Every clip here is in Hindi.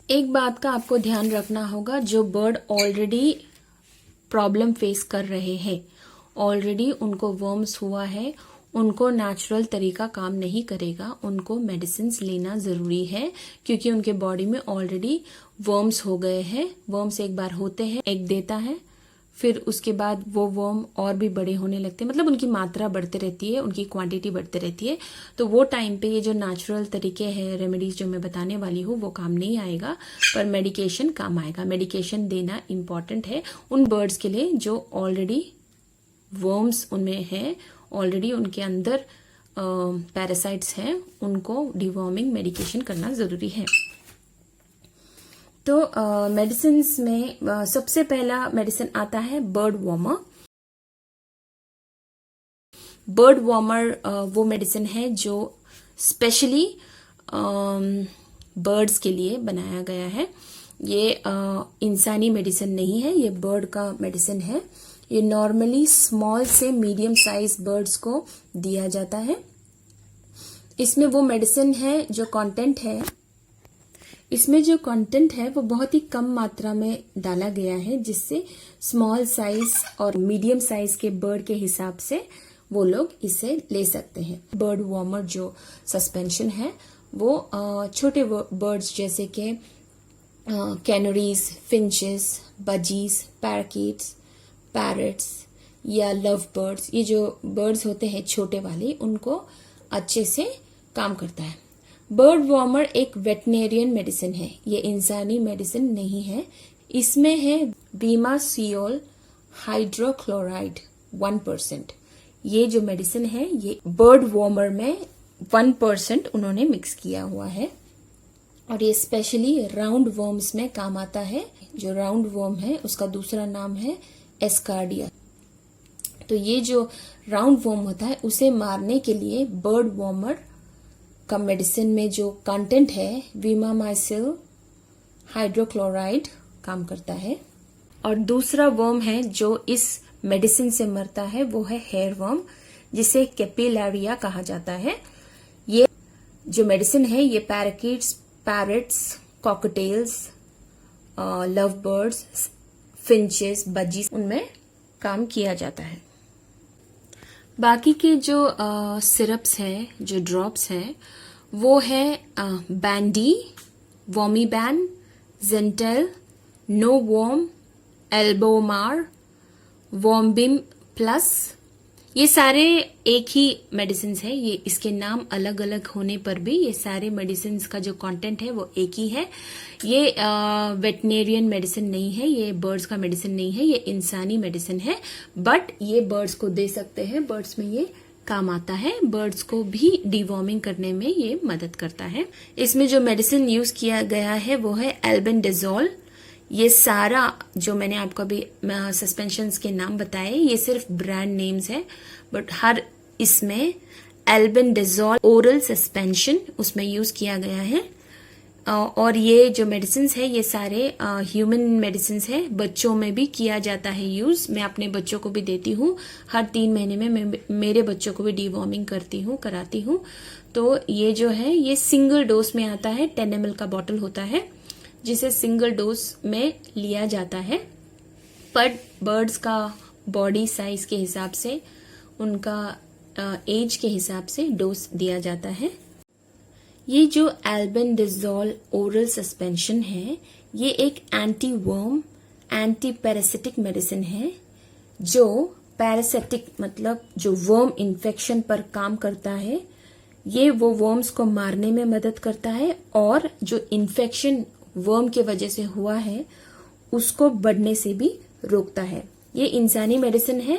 एक बात का आपको ध्यान रखना होगा, जो बर्ड ऑलरेडी प्रॉब्लम फेस कर रहे हैं, ऑलरेडी उनको वर्म्स हुआ है, उनको नेचुरल तरीका काम नहीं करेगा, उनको मेडिसिन लेना जरूरी है, क्योंकि उनके बॉडी में ऑलरेडी वर्म्स हो गए हैं। वर्म्स एक बार होते हैं, एग देता है, फिर उसके बाद वो वर्म और भी बड़े होने लगते हैं, मतलब उनकी मात्रा बढ़ती रहती है, उनकी क्वांटिटी बढ़ती रहती है। तो वो टाइम पे ये जो नेचुरल तरीके हैं, रेमेडीज जो मैं बताने वाली हूँ, वो काम नहीं आएगा, पर मेडिकेशन काम आएगा। मेडिकेशन देना इम्पॉर्टेंट है उन बर्ड्स के लिए जो ऑलरेडी वर्म्स उनमें है, ऑलरेडी उनके अंदर पैरासाइट्स हैं, उनको डिवॉर्मिंग मेडिकेशन करना जरूरी है। तो मेडिसिन में सबसे पहला मेडिसिन आता है बर्ड वार्मर। बर्ड वार्मर वो मेडिसिन है जो स्पेशली बर्ड्स के लिए बनाया गया है। ये इंसानी मेडिसिन नहीं है, ये बर्ड का मेडिसिन है। ये नॉर्मली स्मॉल से मीडियम साइज बर्ड्स को दिया जाता है। इसमें वो मेडिसिन है जो कंटेंट है, इसमें जो कंटेंट है वो बहुत ही कम मात्रा में डाला गया है, जिससे स्मॉल साइज और मीडियम साइज के बर्ड के हिसाब से वो लोग इसे ले सकते हैं। बर्ड वार्मर जो सस्पेंशन है वो छोटे बर्ड्स जैसे कि कैनरीज, फिंचेस, बजीज, पैराकीट्स, पैरट्स या लव बर्ड्स, ये जो बर्ड्स होते हैं छोटे वाले, उनको अच्छे से काम करता है। बर्ड वार्मर एक वेटनेरियन मेडिसिन है, ये इंसानी मेडिसिन नहीं है। इसमें है बीमासियोल हाइड्रोक्लोराइड 1%। ये जो मेडिसिन है ये बर्ड वार्मर में 1% उन्होंने मिक्स किया हुआ है, और ये स्पेशली राउंड वर्म्स में काम आता है। जो राउंड वर्म है उसका दूसरा नाम है एस्कार्डिया। तो ये जो राउंड वर्म होता है उसे मारने के लिए बर्ड वार्मर का मेडिसिन में जो कंटेंट है वीमामाइसिल हाइड्रोक्लोराइड काम करता है। और दूसरा वर्म है जो इस मेडिसिन से मरता है वो है हेयर वर्म, जिसे कैपिलारिया कहा जाता है। ये जो मेडिसिन है ये parakeets, parrots, cockatiels, love birds, finches, budgies, उनमें काम किया जाता है। बाकी के जो सिरप्स हैं, जो ड्रॉप्स हैं, वो है बैंडी, वॉमीबैन, जेंटेल, नो वॉर्म, एल्बोमार, वॉम्बिम प्लस। ये सारे एक ही मेडिसिन है, ये इसके नाम अलग अलग होने पर भी ये सारे मेडिसिन का जो कंटेंट है वो एक ही है। ये वेटनेरियन मेडिसिन नहीं है, ये बर्ड्स का मेडिसिन नहीं है, ये इंसानी मेडिसिन है, बट ये बर्ड्स को दे सकते हैं, बर्ड्स में ये काम आता है, बर्ड्स को भी डिवॉर्मिंग करने में ये मदद करता है। इसमें जो मेडिसिन यूज किया गया है वो है एल्बेंडाजोल। ये सारा जो मैंने आपको अभी सस्पेंशंस के नाम बताए, ये सिर्फ ब्रांड नेम्स है, बट हर इसमें एल्बेंडाजोल ओरल सस्पेंशन उसमें यूज किया गया है। और ये जो मेडिसिन है ये सारे ह्यूमन मेडिसिन है, बच्चों में भी किया जाता है यूज। मैं अपने बच्चों को भी देती हूँ, हर 3 महीने में मैं मेरे बच्चों को भी डिवॉर्मिंग कराती हूँ। तो ये जो है ये सिंगल डोज में आता है, 10 ml का बॉटल होता है, जिसे सिंगल डोज में लिया जाता है। पर बर्ड्स का बॉडी साइज के हिसाब से, उनका एज के हिसाब से डोज दिया जाता है। ये जो एल्बेंडाजोल ओरल सस्पेंशन है ये एक anti worm, anti parasitic medicine है, जो पैरासिटिक मतलब जो वर्म इन्फेक्शन पर काम करता है। ये वो वर्म्स को मारने में मदद करता है, और जो इन्फेक्शन वर्म के वजह से हुआ है उसको बढ़ने से भी रोकता है। ये इंसानी मेडिसिन है,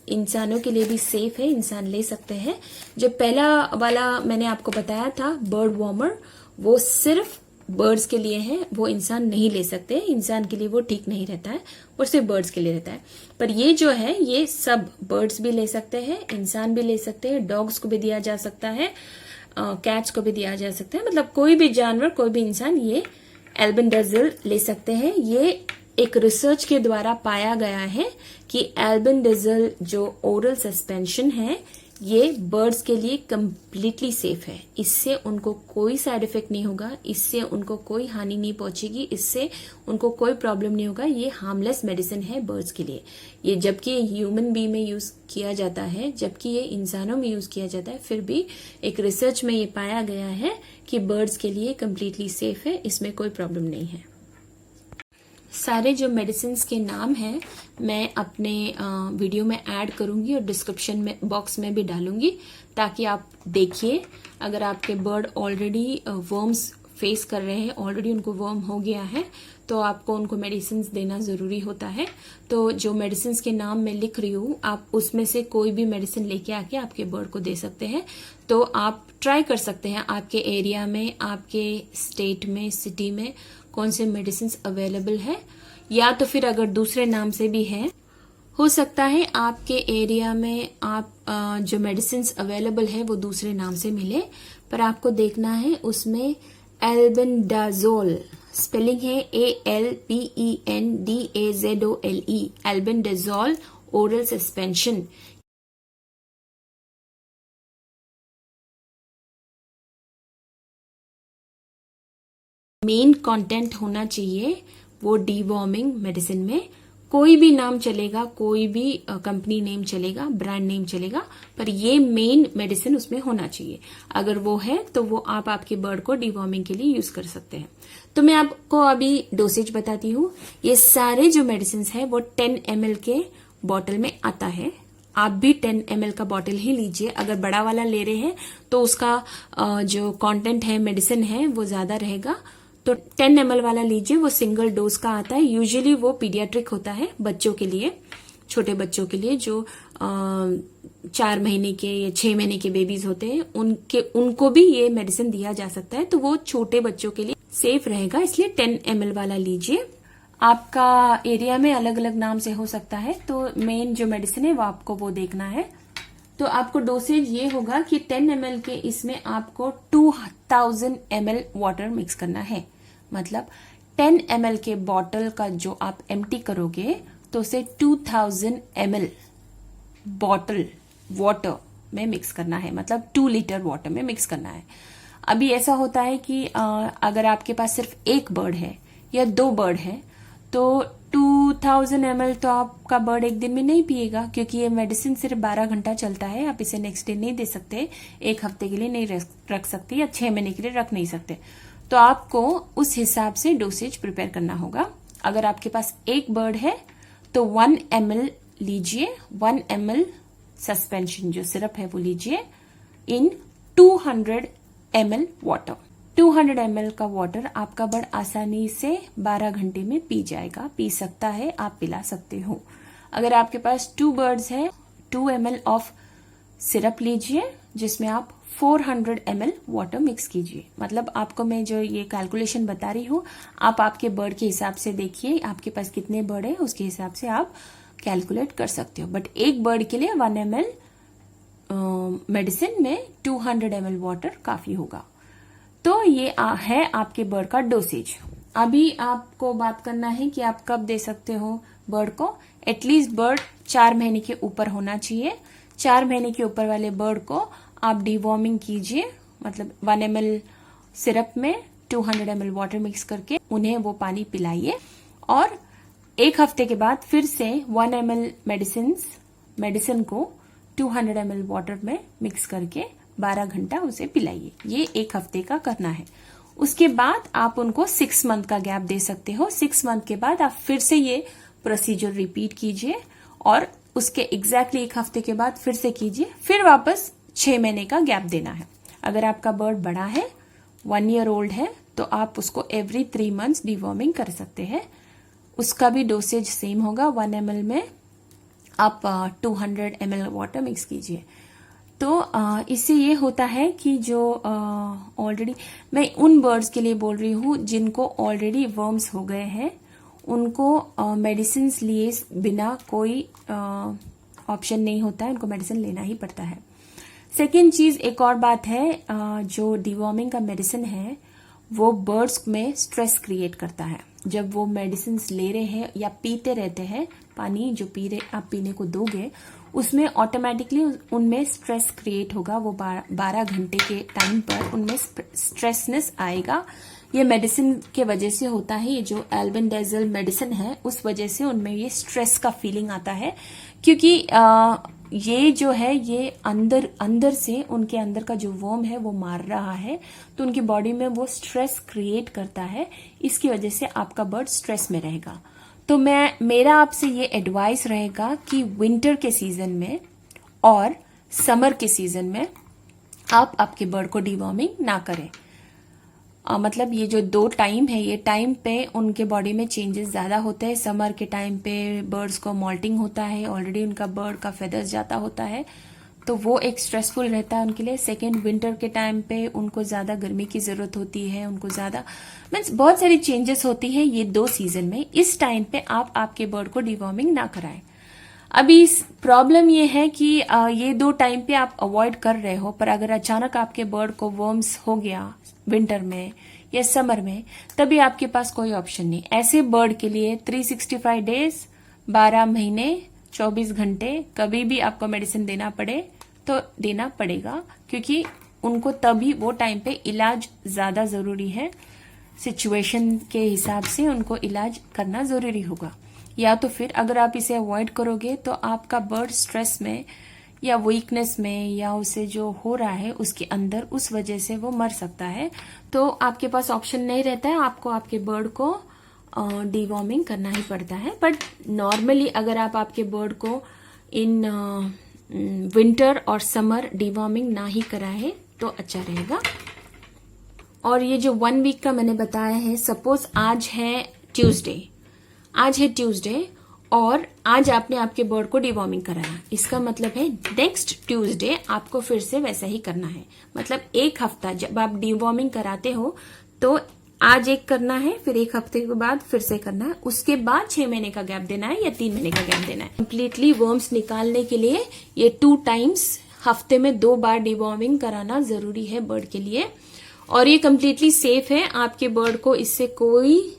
इंसानों के लिए भी सेफ है, इंसान ले सकते हैं। जो पहला वाला मैंने आपको बताया था बर्ड वार्मर, वो सिर्फ बर्ड्स के लिए है, वो इंसान नहीं ले सकते, इंसान के लिए वो ठीक नहीं रहता है, वो सिर्फ बर्ड्स के लिए रहता है। पर ये जो है ये सब बर्ड्स भी ले सकते हैं, इंसान भी ले सकते हैं, डॉग्स को भी दिया जा सकता है, कैट्स को भी दिया जा सकता है, मतलब कोई भी जानवर, कोई भी इंसान ये एल्बेंडाजोल ले सकते हैं। ये एक रिसर्च के द्वारा पाया गया है कि एल्बेंडाजोल जो ओरल सस्पेंशन है ये बर्ड्स के लिए कंप्लीटली सेफ है। इससे उनको कोई साइड इफेक्ट नहीं होगा, इससे उनको कोई हानि नहीं पहुंचेगी, इससे उनको कोई प्रॉब्लम नहीं होगा। ये हार्मलेस मेडिसिन है बर्ड्स के लिए। ये जबकि ये ह्यूमन बी में यूज किया जाता है, जबकि ये इंसानों में यूज किया जाता है, फिर भी एक रिसर्च में ये पाया गया है कि बर्ड्स के लिए कंप्लीटली सेफ है, इसमें कोई प्रॉब्लम नहीं है। सारे जो मेडिसिन के नाम हैं मैं अपने वीडियो में ऐड करूंगी और डिस्क्रिप्शन में बॉक्स में भी डालूंगी, ताकि आप देखिए। अगर आपके बर्ड ऑलरेडी वर्म्स फेस कर रहे हैं, ऑलरेडी उनको वर्म हो गया है, तो आपको उनको मेडिसिन देना जरूरी होता है। तो जो मेडिसिन के नाम मैं लिख रही हूँ, आप उसमें से कोई भी मेडिसिन लेके आके आपके बर्ड को दे सकते हैं। तो आप ट्राई कर सकते हैं आपके एरिया में, आपके स्टेट में, सिटी में कौन से मेडिसिन अवेलेबल है, या तो फिर अगर दूसरे नाम से भी है, हो सकता है आपके एरिया में आप जो मेडिसिन अवेलेबल है वो दूसरे नाम से मिले, पर आपको देखना है उसमें एल्बेंडाजोल, स्पेलिंग है ALPENDAZOLE, albendazole oral suspension. Main content होना चाहिए वो डीवॉर्मिंग मेडिसिन में। कोई भी नाम चलेगा, कोई भी कंपनी नेम चलेगा, ब्रांड नेम चलेगा, पर ये मेन मेडिसिन उसमें होना चाहिए। अगर वो है तो वो आप आपके बर्ड को डीवॉर्मिंग के लिए यूज कर सकते हैं। तो मैं आपको अभी डोसेज बताती हूँ। ये सारे जो मेडिसिन है वो 10 ml के बॉटल में आता है। आप भी 10 ml का बॉटल ही लीजिए। अगर बड़ा वाला ले रहे हैं तो उसका जो कंटेंट है, मेडिसिन है, वो ज्यादा रहेगा। तो 10 ml वाला लीजिए, वो सिंगल डोज का आता है। यूजुअली वो पीडियाट्रिक होता है, बच्चों के लिए, छोटे बच्चों के लिए, जो 4 महीने के या 6 महीने के बेबीज होते हैं, उनको भी ये मेडिसिन दिया जा सकता है। तो वो छोटे बच्चों के लिए सेफ रहेगा, इसलिए 10 ml वाला लीजिए। आपका एरिया में अलग अलग नाम से हो सकता है, तो मेन जो मेडिसिन है वो आपको वो देखना है। तो आपको डोसेज ये होगा कि 10 ml के इसमें आपको 2000 ml वाटर मिक्स करना है। मतलब 10 ml के बॉटल का जो आप एम्प्टी करोगे तो उसे 2000 ml बॉटल वाटर में मिक्स करना है, मतलब 2 लीटर वाटर में मिक्स करना है। अभी ऐसा होता है कि अगर आपके पास सिर्फ एक बर्ड है या 2 बर्ड है तो 2000 ml तो आपका बर्ड एक दिन में नहीं पिएगा, क्योंकि ये मेडिसिन सिर्फ 12 घंटा चलता है। आप इसे नेक्स्ट डे नहीं दे सकते, एक हफ्ते के लिए नहीं रख सकते, या 6 महीने के लिए रख नहीं सकते। तो आपको उस हिसाब से डोसेज प्रिपेयर करना होगा। अगर आपके पास एक बर्ड है तो 1 ml लीजिए, 1 ml सस्पेंशन जो सिरप है वो लीजिए इन 200 ml वाटर। 200 ml का वाटर आपका बर्ड आसानी से 12 घंटे में पी जाएगा, पी सकता है, आप पिला सकते हो। अगर आपके पास 2 बर्ड्स है, 2 ml ऑफ सिरप लीजिए, जिसमें आप 400 ml वाटर मिक्स कीजिए। मतलब आपको मैं जो ये कैलकुलेशन बता रही हूँ, आप आपके बर्ड के हिसाब से देखिए, आपके पास कितने बर्ड है उसके हिसाब से आप कैलकुलेट कर सकते हो। बट एक बर्ड के लिए 1 ml मेडिसिन में 200 ml वाटर काफी होगा। तो ये है आपके बर्ड का डोसेज। अभी आपको बात करना है कि आप कब दे सकते हो बर्ड को। एटलीस्ट बर्ड 4 महीने के ऊपर होना चाहिए। 4 महीने के ऊपर वाले बर्ड को आप डीवॉर्मिंग कीजिए, मतलब 1 ml सिरप में 200 ml वाटर मिक्स करके उन्हें वो पानी पिलाइए, और एक हफ्ते के बाद फिर से 1 ml मेडिसिन को 200 ml वाटर में मिक्स करके 12 घंटा उसे पिलाइए। ये एक हफ्ते का करना है। उसके बाद आप उनको 6 मंथ का गैप दे सकते हो। 6 मंथ के बाद आप फिर से ये प्रोसीजर रिपीट कीजिए, और उसके एग्जैक्टली एक हफ्ते के बाद फिर से कीजिए, फिर वापस 6 महीने का गैप देना है। अगर आपका बर्ड बड़ा है, 1 year old है, तो आप उसको एवरी 3 months डीवॉर्मिंग कर सकते हैं। उसका भी डोसेज सेम होगा। 1 ml में आप 200 ml वाटर मिक्स कीजिए। तो इससे ये होता है कि जो ऑलरेडी, मैं उन बर्ड्स के लिए बोल रही हूँ जिनको ऑलरेडी वर्म्स हो गए हैं, उनको मेडिसिन लिए बिना कोई ऑप्शन नहीं होता है, उनको मेडिसिन लेना ही पड़ता है। सेकेंड चीज, एक और बात है, जो डीवॉर्मिंग का मेडिसिन है वो बर्ड्स में स्ट्रेस क्रिएट करता है। जब वो मेडिसिन ले रहे हैं या पीते रहते हैं, पानी जो आप पीने को दोगे उसमें ऑटोमेटिकली उनमें स्ट्रेस क्रिएट होगा। वो 12 घंटे के टाइम पर उनमें स्ट्रेसनेस आएगा। ये मेडिसिन के वजह से होता है। ये जो एल्बेंडाजोल मेडिसिन है उस वजह से उनमें ये स्ट्रेस का फीलिंग आता है, क्योंकि ये जो है ये अंदर से उनके अंदर का जो वर्म है वो मार रहा है, तो उनकी बॉडी में वो स्ट्रेस क्रिएट करता है। इसकी वजह से आपका बर्ड स्ट्रेस में रहेगा। तो मेरा आपसे ये एडवाइस रहेगा कि विंटर के सीजन में और समर के सीजन में आप आपके बर्ड को डिवॉर्मिंग ना करें। मतलब ये जो 2 टाइम है, ये टाइम पे उनके बॉडी में चेंजेस ज्यादा होते हैं। समर के टाइम पे बर्ड्स को मॉल्टिंग होता है, ऑलरेडी उनका बर्ड का फेदर्स जाता होता है, तो वो एक स्ट्रेसफुल रहता है उनके लिए। सेकेंड, विंटर के टाइम पे उनको ज्यादा गर्मी की जरूरत होती है, उनको ज्यादा मीन्स बहुत सारी चेंजेस होती है ये 2 सीजन में। इस टाइम पे आप आपके बर्ड को डिवॉर्मिंग ना कराएं। अभी प्रॉब्लम ये है कि ये 2 टाइम पे आप अवॉइड कर रहे हो, पर अगर अचानक आपके बर्ड को वर्म्स हो गया विंटर में या समर में, तभी आपके पास कोई ऑप्शन नहीं। ऐसे बर्ड के लिए 365 डेज 12 महीने 24 घंटे कभी भी आपको मेडिसिन देना पड़े तो देना पड़ेगा, क्योंकि उनको तभी वो टाइम पे इलाज ज्यादा जरूरी है। सिचुएशन के हिसाब से उनको इलाज करना जरूरी होगा। या तो फिर अगर आप इसे अवॉइड करोगे तो आपका बर्ड स्ट्रेस में या वीकनेस में या उसे जो हो रहा है उसके अंदर, उस वजह से वो मर सकता है। तो आपके पास ऑप्शन नहीं रहता है, आपको आपके बर्ड को डिवॉर्मिंग करना ही पड़ता है। बट नॉर्मली अगर आप आपके बर्ड को इन विंटर और समर डिवॉर्मिंग ना ही कराए तो अच्छा रहेगा। और ये जो 1 वीक का मैंने बताया है, सपोज आज है ट्यूसडे और आज आपने आपके बर्ड को डिवॉर्मिंग कराया, इसका मतलब है नेक्स्ट ट्यूसडे आपको फिर से वैसा ही करना है। मतलब 1 हफ्ता जब आप डिवॉर्मिंग कराते हो तो आज एक करना है, फिर 1 हफ्ते के बाद फिर से करना है, उसके बाद 6 महीने का गैप देना है या 3 महीने का गैप देना है। कंप्लीटली वर्म्स निकालने के लिए ये 2 टाइम्स हफ्ते में 2 बार डिवॉर्मिंग कराना जरूरी है बर्ड के लिए। और ये कंप्लीटली सेफ है, आपके बर्ड को इससे कोई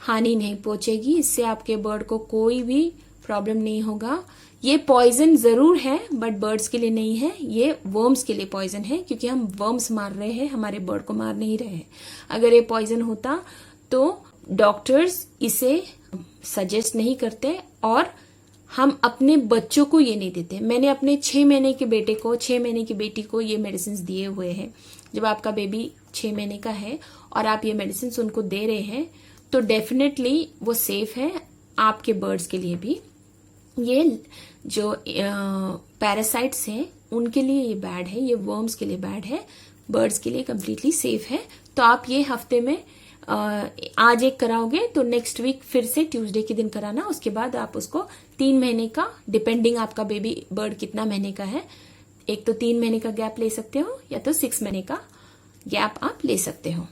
हानि नहीं पहुंचेगी, इससे आपके बर्ड को कोई भी प्रॉब्लम नहीं होगा। ये पॉइजन जरूर है बट बर्ड्स के लिए नहीं है, ये वर्म्स के लिए पॉइजन है, क्योंकि हम वर्म्स मार रहे हैं, हमारे बर्ड को मार नहीं रहे हैं। अगर ये पॉइजन होता तो डॉक्टर्स इसे सजेस्ट नहीं करते और हम अपने बच्चों को ये नहीं देते। मैंने अपने 6 महीने के बेटे को, 6 महीने की बेटी को ये मेडिसिन दिए हुए हैं। जब आपका बेबी 6 महीने का है और आप ये मेडिसिन उनको दे रहे हैं तो डेफिनेटली वो सेफ है आपके बर्ड्स के लिए भी। ये जो पैरासाइट्स हैं उनके लिए ये बैड है, ये वर्म्स के लिए बैड है, बर्ड्स के लिए कंप्लीटली सेफ है। तो आप ये हफ्ते में आज एक कराओगे तो नेक्स्ट वीक फिर से ट्यूसडे के दिन कराना, उसके बाद आप उसको 3 महीने का, डिपेंडिंग आपका बेबी बर्ड कितना महीने का है, एक तो 3 महीने का गैप ले सकते हो या तो 6 महीने का गैप आप ले सकते हो।